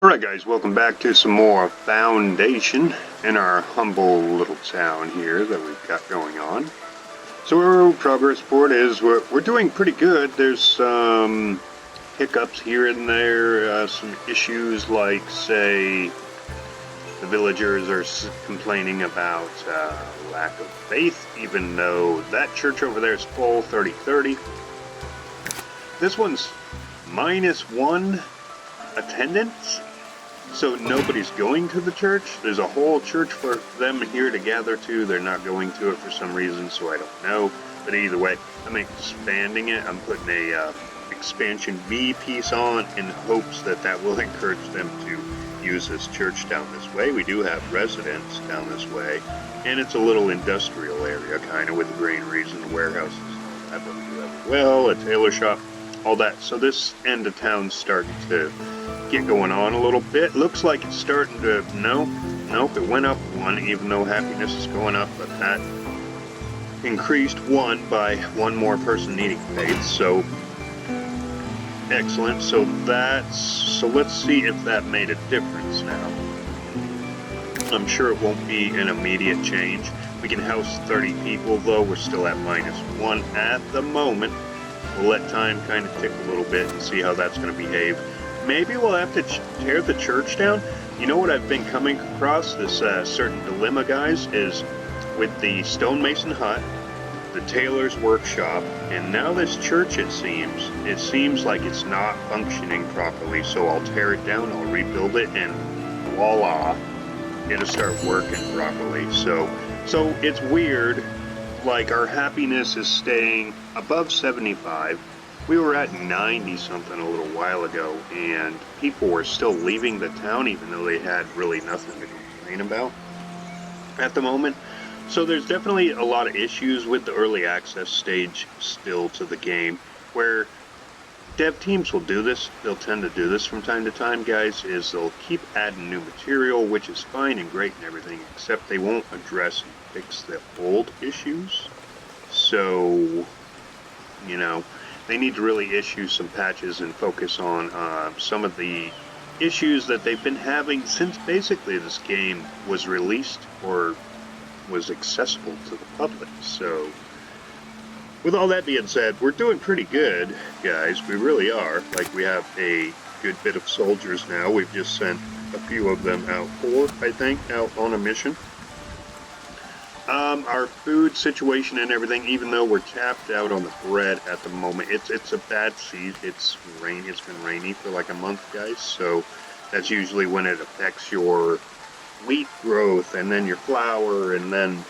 Alright guys, welcome back to some more Foundation in our humble little town here that we've got going on. So our progress report is we're doing pretty good. There's some hiccups here and there, some issues like, say, the villagers are complaining about lack of faith, even though that church over there is full, 30-30. This one's -1 attendance. So nobody's going to the church. There's a whole church for them here to gather to. They're not going to it for some reason, so I don't know. But either way, I'm expanding it. I'm putting a expansion B piece on in hopes that that will encourage them to use this church down this way. We do have residents down this way, and it's a little industrial area, kind of, with granaries and warehouses. I believe well, a tailor shop, all that. So this end of town's starting to get going on a little bit. Looks like it's starting to, nope, it went up 1, even though happiness is going up, but that increased 1 by 1 more person needing faith, so excellent. So let's see if that made a difference now. I'm sure it won't be an immediate change. We can house 30 people, though. We're still at -1 at the moment. We'll let time kind of tick a little bit and see how that's going to behave. Maybe we'll have to tear the church down. You know what I've been coming across, this certain dilemma, guys, is with the stonemason hut, the tailor's workshop, and now this church, it seems like it's not functioning properly. So I'll tear it down, I'll rebuild it, and voila, it'll start working properly. So it's weird, like our happiness is staying above 75. We were at 90 something a little while ago, and people were still leaving the town even though they had really nothing to complain about at the moment. So there's definitely a lot of issues with the early access stage still to the game, where dev teams will do this. They'll tend to do this from time to time, guys, is they'll keep adding new material, which is fine and great and everything, except they won't address and fix the old issues. So, you know, they need to really issue some patches and focus on some of the issues that they've been having since basically this game was released or was accessible to the public. So with all that being said, we're doing pretty good, guys. We really are. Like, we have a good bit of soldiers now. We've just sent a few of them out, 4, I think, out on a mission. Our food situation and everything, even though we're tapped out on the bread at the moment, it's a bad season. It's been rainy for like a month, guys, so that's usually when it affects your wheat growth and then your flour and then,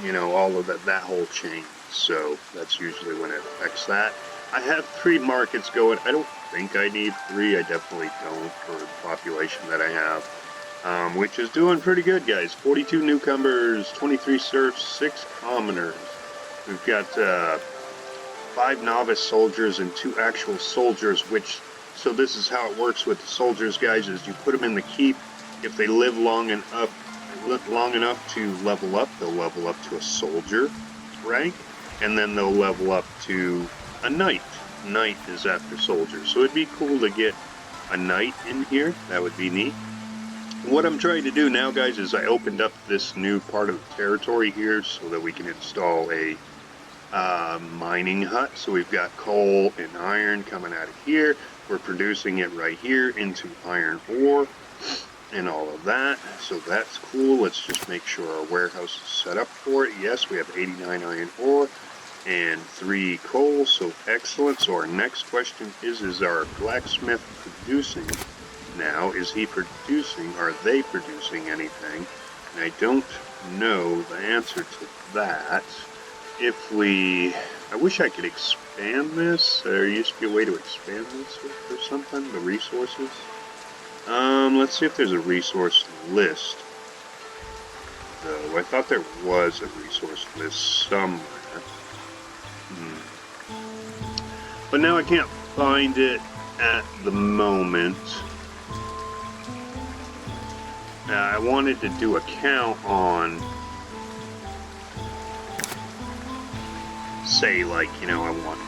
you know, all of that whole chain. So that's usually when it affects that. I have 3 markets going. I don't think I need 3. I definitely don't for the population that I have. Which is doing pretty good, guys. 42 newcomers, 23 serfs, 6 commoners. We've got 5 novice soldiers and 2 actual soldiers, so this is how it works with the soldiers, guys, is you put them in the keep. If they live long enough to level up, they'll level up to a soldier rank, and then they'll level up to a knight. Knight is after soldier, so it'd be cool to get a knight in here. That would be neat. What I'm trying to do now, guys, is I opened up this new part of the territory here so that we can install a mining hut. So we've got coal and iron coming out of here. We're producing it right here into iron ore and all of that. So that's cool. Let's just make sure our warehouse is set up for it. Yes, we have 89 iron ore and 3 coal, so excellent. So our next question is our blacksmith producing now? Is he producing? Are they producing anything? And I don't know the answer to that. I wish I could expand this. There used to be a way to expand this or something, the resources. Let's see if there's a resource list. Though I thought there was a resource list somewhere. But now I can't find it at the moment. I wanted to do a count on, say, like, you know, I want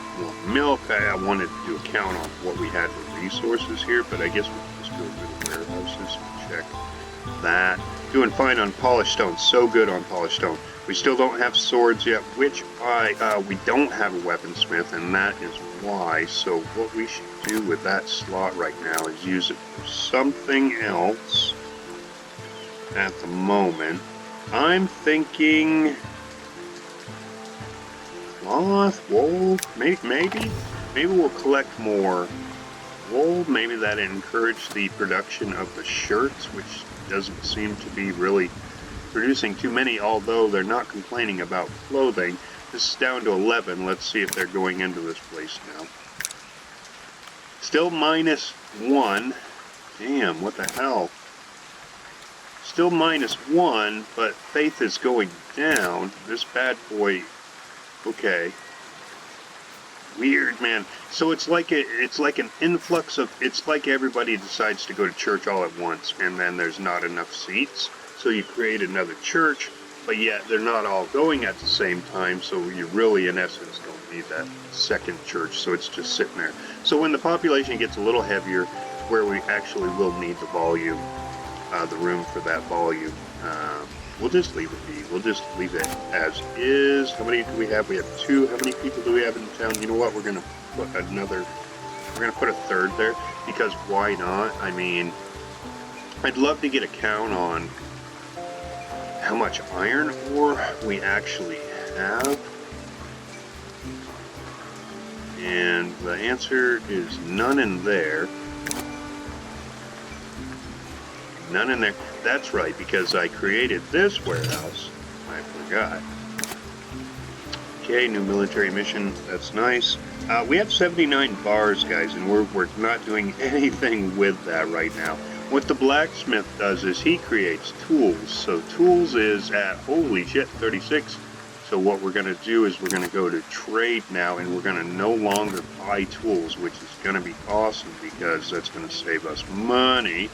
milk. I wanted to do a count on what we had for resources here, but I guess we can just do a little warehouse that. Doing fine on polished stone. So good on polished stone. We still don't have swords yet, which we don't have a weaponsmith, and that is why. So what we should do with that slot right now is use it for something else at the moment. I'm thinking cloth, wool, maybe we'll collect more wool. Maybe that encourage the production of the shirts, which doesn't seem to be really producing too many, although they're not complaining about clothing. This is down to 11. Let's see if they're going into this place now. Still -1. Damn, what the hell? Still -1, but faith is going down. This bad boy, okay. Weird, man. So it's like an influx of, it's like everybody decides to go to church all at once, and then there's not enough seats. So you create another church, but yet they're not all going at the same time, so you really, in essence, don't need that second church, so it's just sitting there. So when the population gets a little heavier, where we actually will need the volume, the room for that volume, we'll just leave it be. We'll just leave it as is. How many do we have? We have 2. How many people do we have in town? You know what? We're going to put a third there, because why not? I mean, I'd love to get a count on how much iron ore we actually have. And the answer is none in there. None in there. That's right, because I created this warehouse. I forgot. Okay, new military mission. That's nice. We have 79 bars, guys, and we're not doing anything with that right now. What the blacksmith does is he creates tools. So tools is at, holy shit, 36. So what we're going to do is we're going to go to trade now, and we're going to no longer buy tools, which is going to be awesome because that's going to save us money.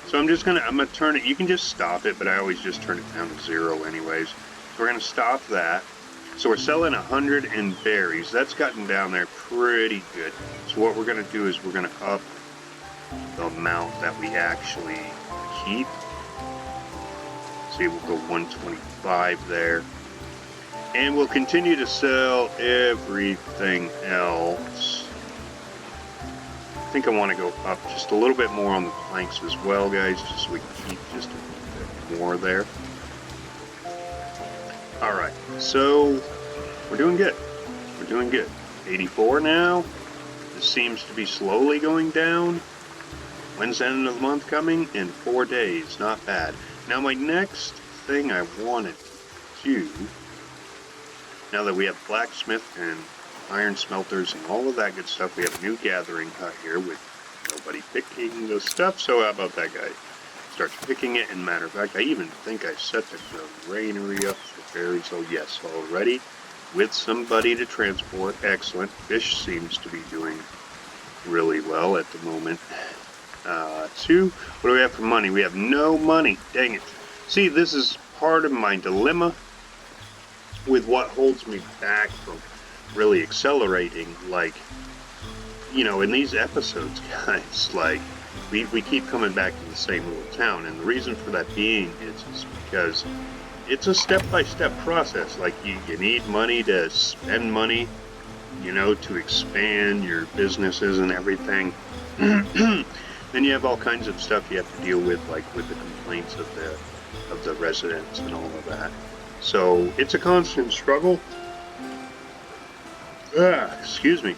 So I'm going to turn it, you can just stop it, but I always just turn it down to 0 anyways. So we're going to stop that. So we're selling 100 in berries. That's gotten down there pretty good. So what we're going to do is we're going to up the amount that we actually keep. See, we'll go 125 there. And we'll continue to sell everything else. I think I want to go up just a little bit more on the planks as well, guys, just so we can keep just a bit more there. Alright, so we're doing good. We're doing good. 84 now. This seems to be slowly going down. When's the end of the month coming? In 4 days. Not bad. Now my next thing I wanted to do, now that we have blacksmith and iron smelters and all of that good stuff, we have a new gathering hut here with nobody picking the stuff, so how about that guy starts picking it? And matter of fact, I even think I set the granary up for berries. Oh yes, already with somebody to transport. Excellent. Fish seems to be doing really well at the moment. 2, what do we have for money? We have no money. Dang it. See, this is part of my dilemma with what holds me back from really accelerating. Like, you know, in these episodes, guys, like, we keep coming back to the same little town, and the reason for that being is because it's a step-by-step process. Like, you need money to spend money, you know, to expand your businesses and everything. Then you have all kinds of stuff you have to deal with, like with the complaints of the residents and all of that. So it's a constant struggle. Excuse me.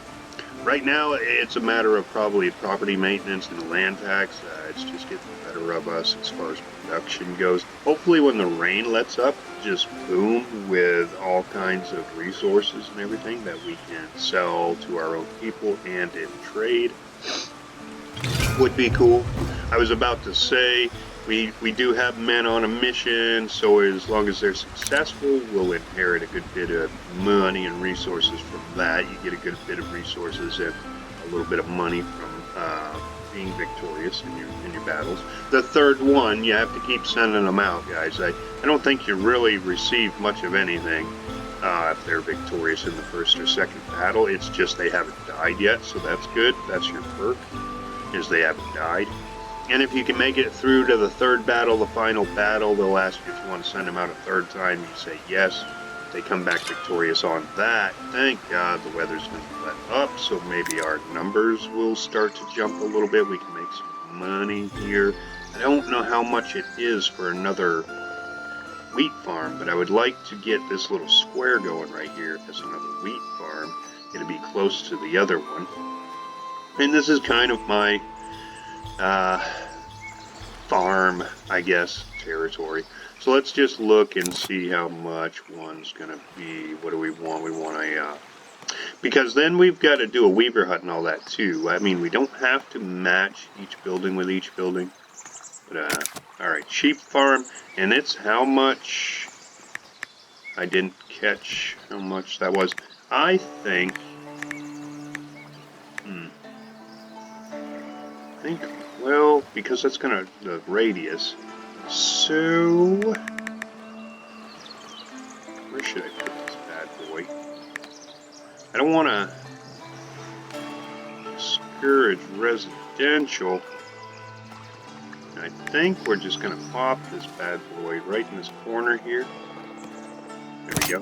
Right now, it's a matter of probably property maintenance and land tax. It's just getting the better of us as far as production goes. Hopefully when the rain lets up, just boom with all kinds of resources and everything that we can sell to our own people and in trade. Would be cool. I was about to say, we do have men on a mission, so as long as they're successful, we'll inherit a good bit of money and resources from that. You get a good bit of resources and a little bit of money from being victorious in your battles. The third one, you have to keep sending them out, guys. I don't think you really receive much of anything if they're victorious in the first or second battle. It's just they haven't died yet, so that's good. That's your perk, is they haven't died. And if you can make it through to the third battle, the final battle, they'll ask you if you want to send them out a third time. You say yes. They come back victorious on that. Thank God the weather's going to let up, so maybe our numbers will start to jump a little bit. We can make some money here. I don't know how much it is for another wheat farm, but I would like to get this little square going right here as another wheat farm. It'll be close to the other one. And this is kind of my farm, I guess, territory. So let's just look and see how much one's going to be. What do we want? We want a... because then we've got to do a weaver hut and all that too. I mean, we don't have to match each building with each building. But, alright, sheep farm. And it's how much... I didn't catch how much that was. I think... I think, well, because that's gonna, the radius. So, where should I put this bad boy? I don't want to discourage residential. I think we're just gonna pop this bad boy right in this corner here. There we go.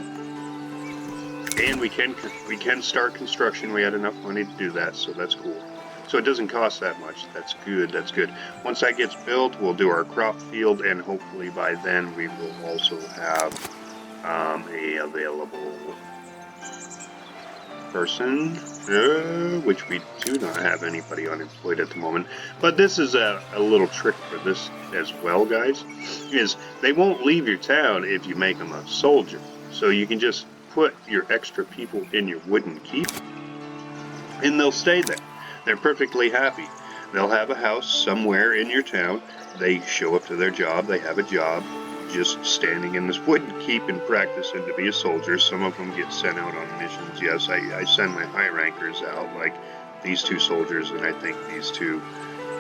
And we can start construction. We had enough money to do that, so that's cool. So it doesn't cost that much. That's good. That's good. Once that gets built, we'll do our crop field, and hopefully by then we will also have a available person, which we do not have anybody unemployed at the moment. But this is a little trick for this as well, guys, is they won't leave your town if you make them a soldier. So you can just put your extra people in your wooden keep, and they'll stay there. They're perfectly happy. They'll have a house somewhere in your town. They show up to their job. They have a job just standing in this wooden keep and practicing to be a soldier. Some of them get sent out on missions. Yes, I send my high rankers out, like these two soldiers, and I think these two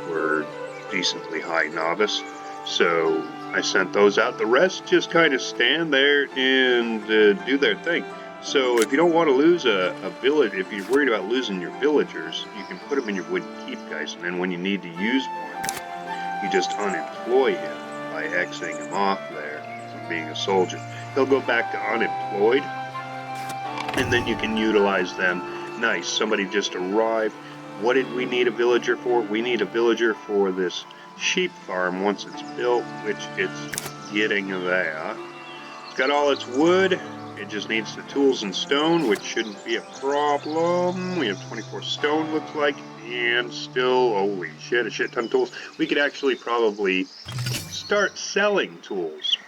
were decently high novice. So I sent those out. The rest just kind of stand there and do their thing. So if you don't want to lose a village, if you're worried about losing your villagers, you can put them in your wooden keep, guys. And then when you need to use one, you just unemploy him by exiting him off there from being a soldier. He'll go back to unemployed, and then you can utilize them. Nice, somebody just arrived. What did we need a villager for? We need a villager for this sheep farm once it's built, which it's getting there. It's got all its wood. It just needs the tools and stone, which shouldn't be a problem. We have 24 stone, looks like, and still, holy shit, a shit ton of tools. We could actually probably start selling tools.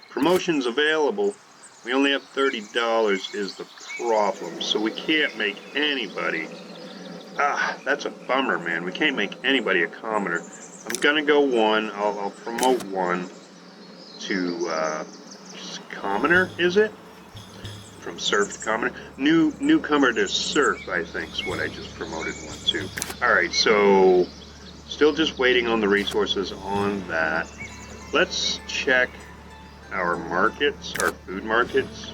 Promotions available. We only have $30 is the problem, so we can't make anybody. That's a bummer, man. We can't make anybody a commoner. I'm gonna go one. I'll promote one to commoner, is it? From serf to commoner. Newcomer to serf, I think, is what I just promoted one to. Alright, so still just waiting on the resources on that. Let's check our markets, our food markets.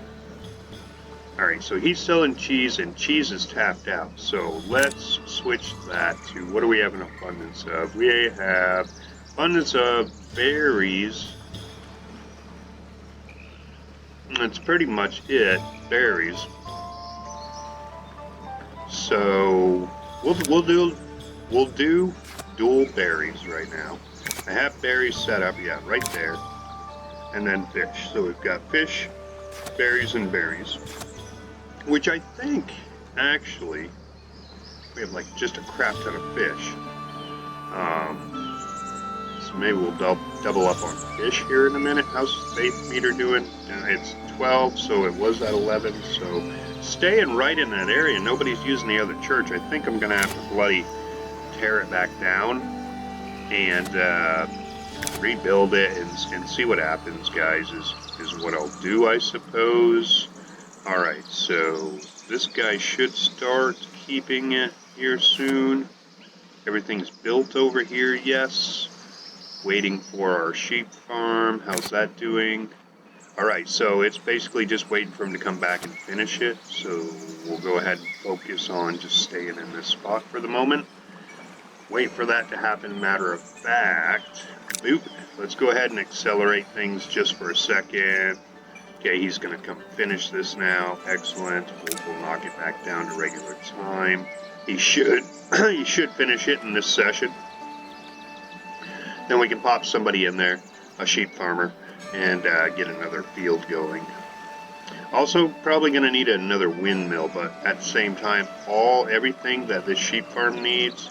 Alright, so he's selling cheese, and cheese is tapped out. So let's switch that to, what do we have an abundance of? We have abundance of berries. That's pretty much it, berries. So we'll do dual berries right now. I have berries set up, yeah, right there, and then fish. So we've got fish, berries, and berries, which I think actually we have like just a crap ton of fish. So maybe we'll double up on fish here in a minute. How's faith meter doing? It's 12, so it was at 11. So staying right in that area. Nobody's using the other church. I think I'm gonna have to bloody tear it back down and rebuild it and see what happens, guys. Is what I'll do, I suppose. All right, so this guy should start keeping it here soon. Everything's built over here, yes. Waiting for our sheep farm. How's that doing? Alright, so it's basically just waiting for him to come back and finish it. So we'll go ahead and focus on just staying in this spot for the moment. wait for that to happen. Matter of fact, boop. Let's go ahead and accelerate things just for a second. Okay, he's going to come finish this now. Excellent. We'll knock it back down to regular time. He should. He should finish it in this session. Then we can pop somebody in there, a sheep farmer, and get another field going. Also, probably going to need another windmill, but at the same time, everything that this sheep farm needs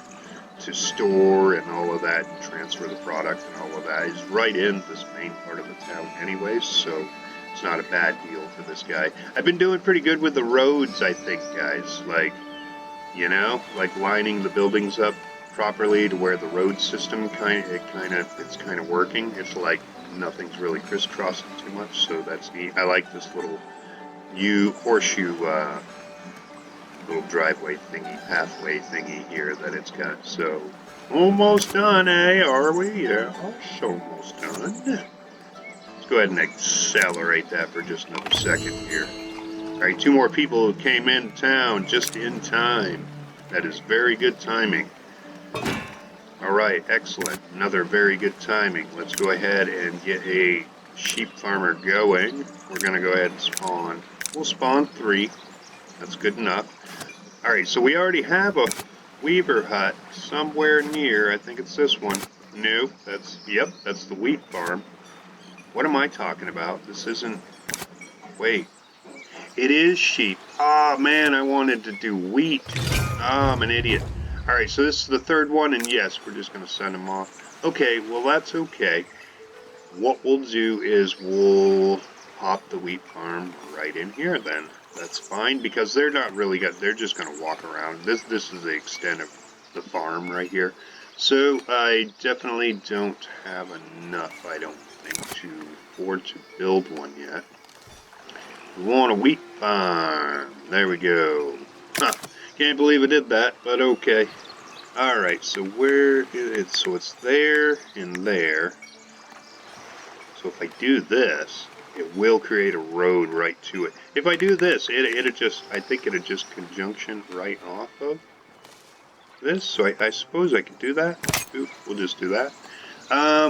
to store and all of that, and transfer the product and all of that is right in this main part of the town anyways, so it's not a bad deal for this guy. I've been doing pretty good with the roads, I think, guys. Like, you know, like lining the buildings up properly to where the road system it's kind of working. It's like nothing's really crisscrossing too much, so that's neat. I like this little horseshoe little driveway thingy, pathway thingy here that it's got. So almost done, eh? Are we? Yeah, almost done. Let's go ahead and accelerate that for just another second here. All right, 2 more people who came in town just in time. That is very good timing. All right, excellent. Another very good timing. Let's go ahead and get a sheep farmer going. We're going to go ahead and spawn. We'll spawn 3. That's good enough. All right, so we already have a weaver hut somewhere near. I think it's this one. Nope, that's the wheat farm. What am I talking about? This isn't... Wait. It is sheep. Oh, man, I wanted to do wheat. Oh, I'm an idiot. All right, so this is the 3rd one, and yes, we're just going to send them off. Okay, well, that's okay. What we'll do is we'll pop the wheat farm right in here, then. That's fine, because they're not really they're just going to walk around. This is the extent of the farm right here. So I definitely don't have enough, I don't think, to afford to build one yet. We want a wheat farm. There we go. Huh. Can't believe I did that, but okay. Alright, so where is it? So it's there and there. So if I do this, it will create a road right to it. If I do this, I think it'd just conjunction right off of this. So I suppose I could do that. Oop, we'll just do that.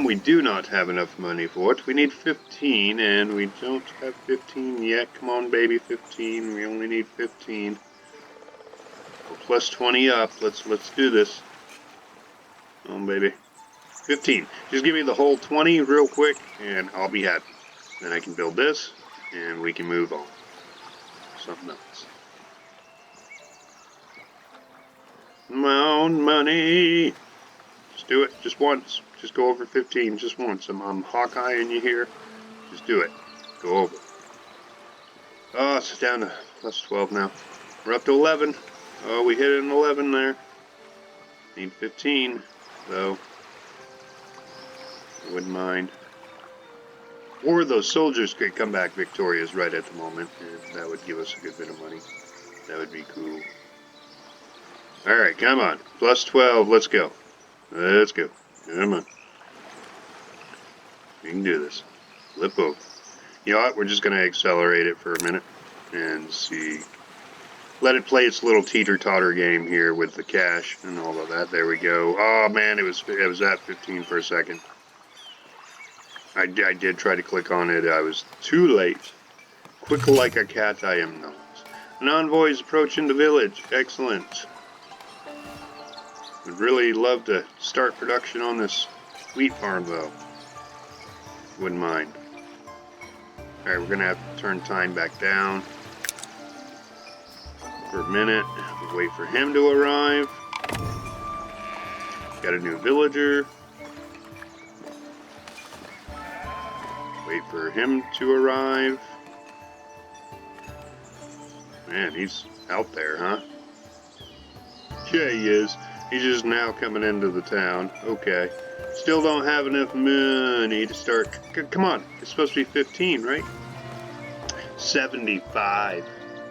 We do not have enough money for it. We need 15, and we don't have 15 yet. Come on, baby, 15. We only need 15. We're plus 20 up. Let's do this. Come on, baby. 15. Just give me the whole 20 real quick, and I'll be happy. Then I can build this, and we can move on. Something else. Come on, money. Just do it. Just once. Just go over 15. Just once. I'm Hawkeye-ing you here. Just do it. Go over. Oh, it's down to plus 12 now. We're up to 11. Oh, we hit an 11 there. Need 15, though. I wouldn't mind. Or those soldiers could come back victorious right at the moment, and that would give us a good bit of money. That would be cool. Alright, come on. Plus 12, let's go. Let's go. Come on. We can do this. Flip over. You know what? We're just going to accelerate it for a minute and see. Let it play its little teeter-totter game here with the cash and all of that. There we go. Oh, man, it was at 15 for a second. I did try to click on it. I was too late. Quick like a cat, I am not. An envoy is approaching the village. Excellent. Would really love to start production on this wheat farm, though. Wouldn't mind. Alright, we're going to have to turn time back down for a minute. We'll wait for him to arrive. Got a new villager. Wait for him to arrive. Man, he's out there, huh? Yeah, he is. He's just now coming into the town. Okay. Still don't have enough money to start. Come on. It's supposed to be 15, right? 75.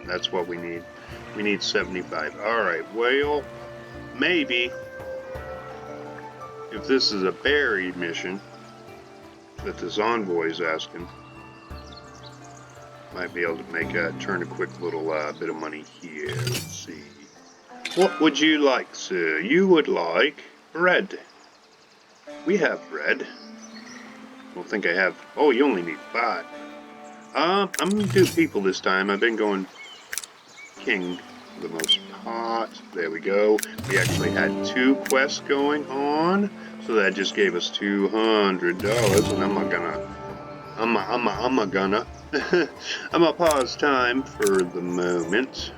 That's what we need. We need 75. Alright, well, maybe if this is a buried mission that this envoy is asking, might be able to turn a quick little bit of money here. Let's see. What would you like, sir? You would like bread. We have bread. I don't think I have... Oh, you only need 5. I'm gonna do people this time. I've been going king for the most part. There we go. We actually had 2 quests going on, so that just gave us $200, and I'm gonna pause time for the moment,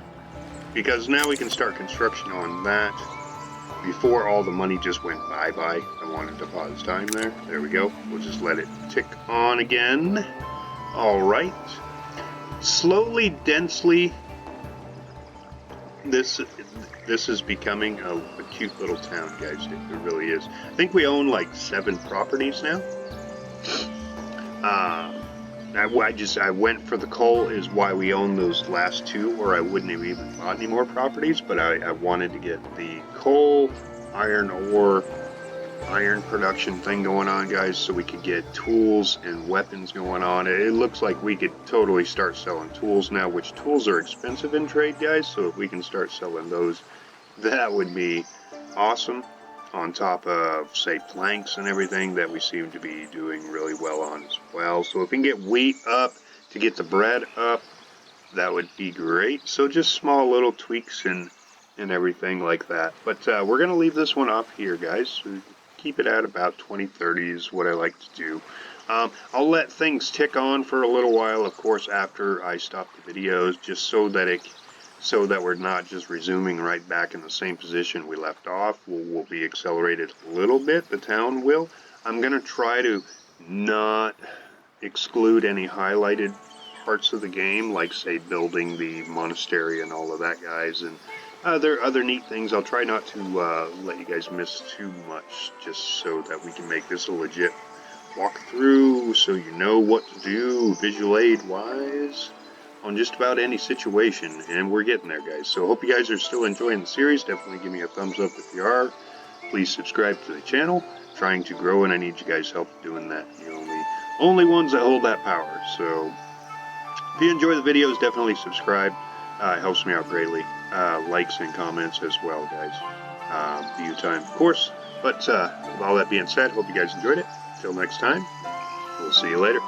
because now we can start construction on that. Before all the money just went bye-bye, I wanted to pause time there. There we go. We'll just let it tick on again. All right. Slowly, densely, this is becoming a cute little town, guys. It really is. I think we own like 7 properties now. I went for the coal is why we own those last 2, or I wouldn't have even bought any more properties, but I wanted to get the coal, iron ore, iron production thing going on, guys, so we could get tools and weapons going on. It looks like we could totally start selling tools now, which tools are expensive in trade, guys, so if we can start selling those, that would be awesome. On top of, say, planks and everything that we seem to be doing really well on as well. So if we can get wheat up to get the bread up, that would be great. So just small little tweaks and everything like that. But we're going to leave this one off here, guys. So keep it at about 20-30 is what I like to do. I'll let things tick on for a little while, of course, after I stop the videos, just so that we're not just resuming right back in the same position we left off. We'll be accelerated a little bit, the town will. I'm going to try to not exclude any highlighted parts of the game, like, say, building the monastery and all of that, guys, and other neat things. I'll try not to let you guys miss too much, just so that we can make this a legit walkthrough, so you know what to do visual aid wise on just about any situation, and we're getting there, guys. So hope you guys are still enjoying the series. Definitely give me a thumbs up if you are. Please subscribe to the channel. Trying to grow, and I need you guys' help doing that. You're the only ones that hold that power. So if you enjoy the videos, definitely subscribe. It helps me out greatly. Likes and comments as well, guys. View time, of course. But with all that being said, hope you guys enjoyed it. Until next time, we'll see you later.